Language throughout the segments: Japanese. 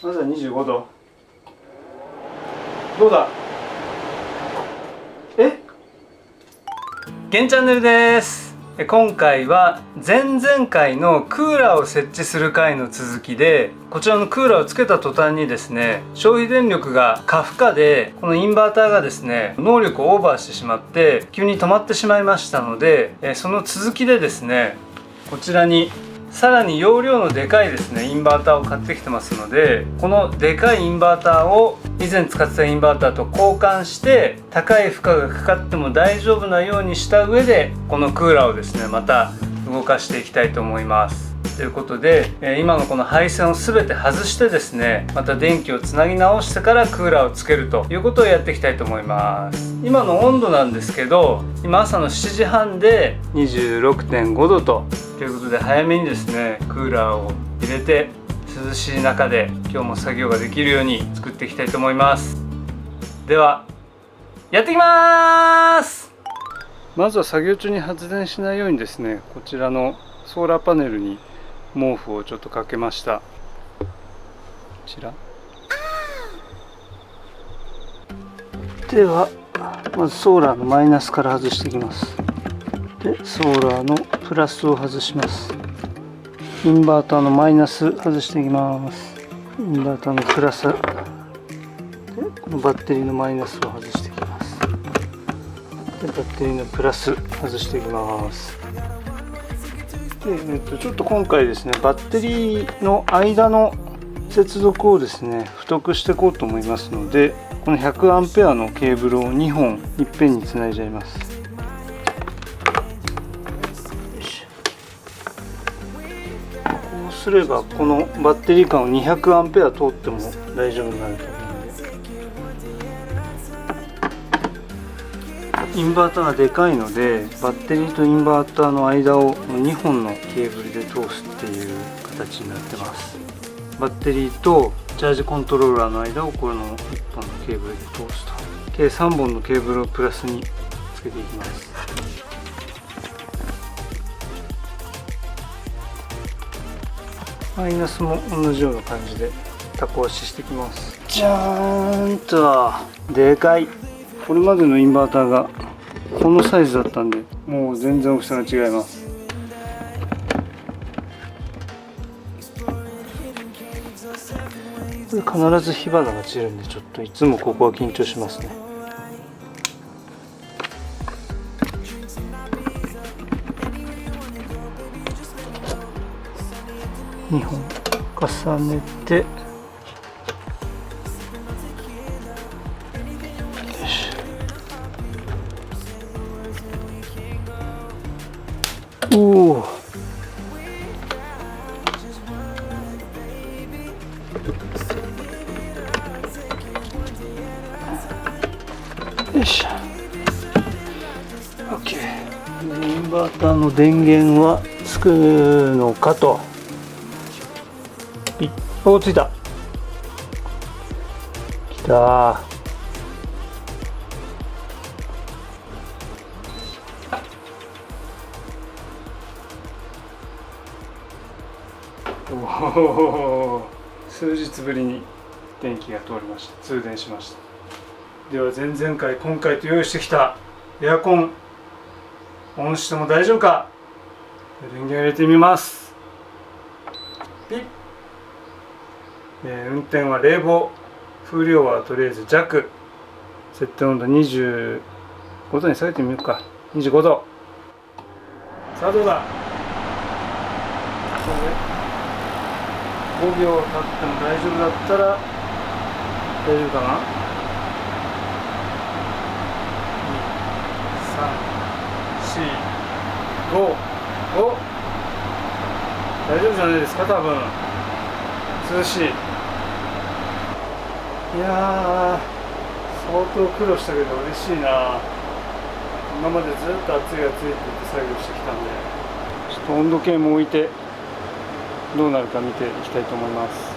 まずは25度。どうだ。ゲンチャンネルです。今回は前々回のクーラーを設置する回の続きで、こちらのクーラーをつけた途端にですね、消費電力が過負荷でこのインバーターがですね能力をオーバーしてしまって急に止まってしまいましたので、その続きでですね、こちらにさらに容量のでかいですねインバーターを買ってきてますので、このでかいインバーターを以前使ってたインバーターと交換して、高い負荷がかかっても大丈夫なようにした上でこのクーラーをですねまた動かしていきたいと思います。ということで、今のこの配線を全て外してですね、また電気をつなぎ直してからクーラーをつけるということをやっていきたいと思います。今の温度なんですけど、今朝の7時半で 26.5 度ということで、早めにですねクーラーを入れて涼しい中で今日も作業ができるように作っていきたいと思います。ではやっていきます。まずは作業中に発電しないようにですね、こちらのソーラーパネルに毛布をちょっとかけました。こちらではまずソーラーのマイナスから外していきます。でソーラーのプラスを外します。インバーターのマイナス外していきます。インバーターのプラスでこのバッテリーのマイナスを外していきます。でバッテリーのプラス外していきます。で、ちょっと今回ですねバッテリーの間の接続をですね太くしていこうと思いますので、この 100A のケーブルを2本いっぺんにつないじゃいます。こうすればこのバッテリー間を 200A 通っても大丈夫になると思うので、インバーターがでかいのでバッテリーとインバーターの間を2本のケーブルで通すっていう形になってます。バッテリーとチャージコントローラーの間をこの1本のケーブルで通すと、計3本のケーブルをプラスにつけていきます。マイナスも同じような感じでタコ押ししていきます。じゃーんとでかい。これまでのインバーターがこのサイズだったんで、もう全然大きさが違います。これ必ず火花が散るんで、ちょっといつもここは緊張しますね。2本重ねて、おお、よいしょ。 OK。 インバーターの電源はつくのかと。お、ついた。きたー。おお、数日ぶりに電気が通りました。通電しました。では前々回今回と用意してきたエアコンオンしても大丈夫か。電源を入れてみます。ピッ。運転は冷房、風量はとりあえず弱、設定温度25度に下げてみようか。25度。さあどうだ。5秒経っても大丈夫だったら大丈夫かな。2、3、4、5、お、大丈夫じゃないですか。多分涼しい。いやー相当苦労したけど嬉しいな。今までずっと暑い暑いって言って作業してきたんで、ちょっと温度計も置いてどうなるか見ていきたいと思います。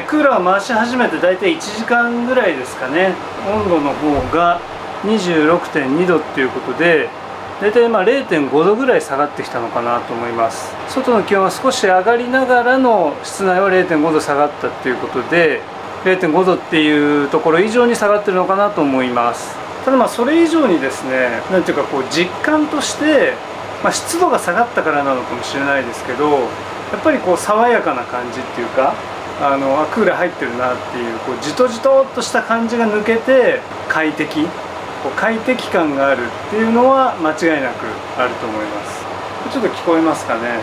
クーラーを回し始めて大体1時間ぐらいですかね。温度の方が 26.2 度っていうことで、大体0.5 度ぐらい下がってきたのかなと思います。外の気温は少し上がりながらの室内は 0.5 度下がったっていうことで、0.5 度っていうところ以上に下がってるのかなと思います。ただそれ以上にですね、なんていうか実感として、湿度が下がったからなのかもしれないですけど、やっぱり爽やかな感じっていうか、クーラー入ってるなっていう、じとじとっとした感じが抜けて快適感があるっていうのは間違いなくあると思います。ちょっと聞こえますかね、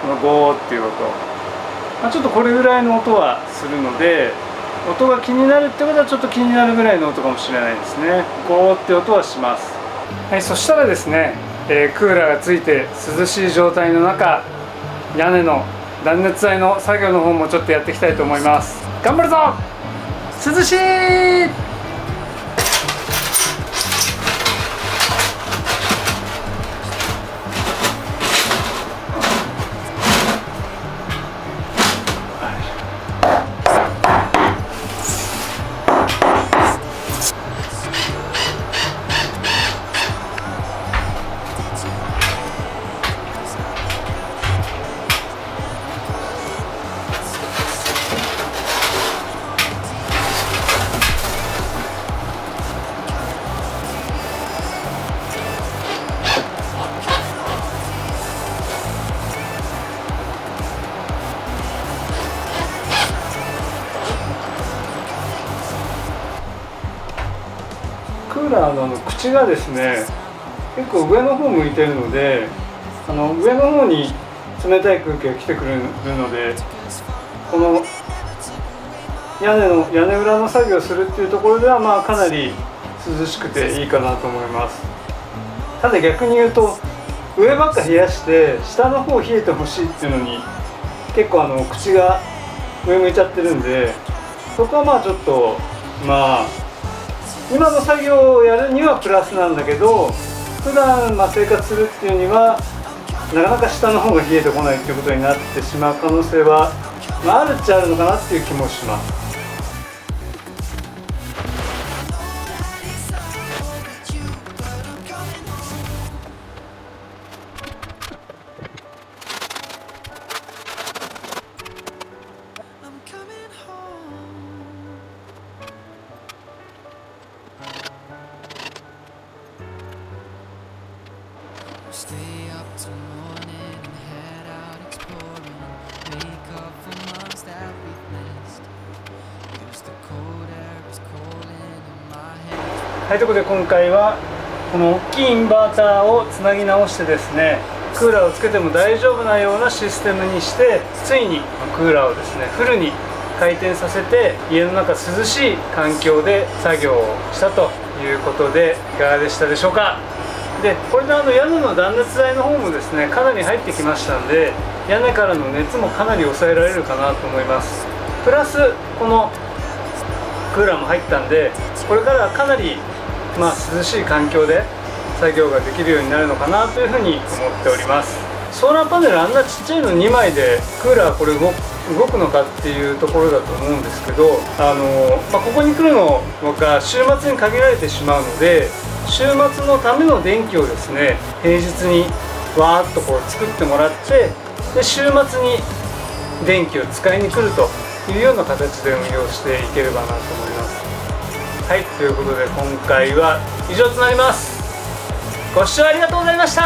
このゴーっていう音、ちょっとこれぐらいの音はするので、音が気になるってことはちょっと気になるぐらいの音かもしれないですね。ゴーって音はします。はい、そしたらですね、クーラーがついて涼しい状態の中、屋根の断熱材の作業の方もちょっとやっていきたいと思います。頑張るぞ、涼しい。クーラーの口がですね、結構上の方向いてるので、上の方に冷たい空気が来てくるので、この屋根裏の作業をするっていうところではかなり涼しくていいかなと思います。ただ逆に言うと、上ばっか冷やして下の方冷えてほしいっていうのに結構口が上向いちゃってるんで、そこはちょっと今の作業をやるにはプラスなんだけど、普段生活するっていうにはなかなか下の方が冷えてこないっていうことになってしまう可能性は、あるっちゃあるのかなっていう気もします。Stay up till morning and head out exploring. Make up for months that we've missed. 'Cause the cold air is calling in my head. はい、ということで今回はこの大きいインバーターをつなぎ直してですね、クーラーをつけても大丈夫なようなシステムにして、ついにクーラーをですねフルに回転させて、家の中涼しい環境で作業をしたということで、いかがでしたでしょうか。でこれで屋根の断熱材の方もですねかなり入ってきましたんで、屋根からの熱もかなり抑えられるかなと思います。プラスこのクーラーも入ったんで、これからはかなり涼しい環境で作業ができるようになるのかなというふうに思っております。ソーラーパネルあんなちっちゃいの2枚でクーラーこれ動くのかっていうところだと思うんですけど、ここに来るのが週末に限られてしまうので、週末のための電気をですね平日にわーっと作ってもらって、で週末に電気を使いに来るというような形で運用していければなと思います。はい、ということで今回は以上となります。ご視聴ありがとうございました。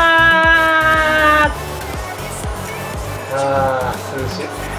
涼しい。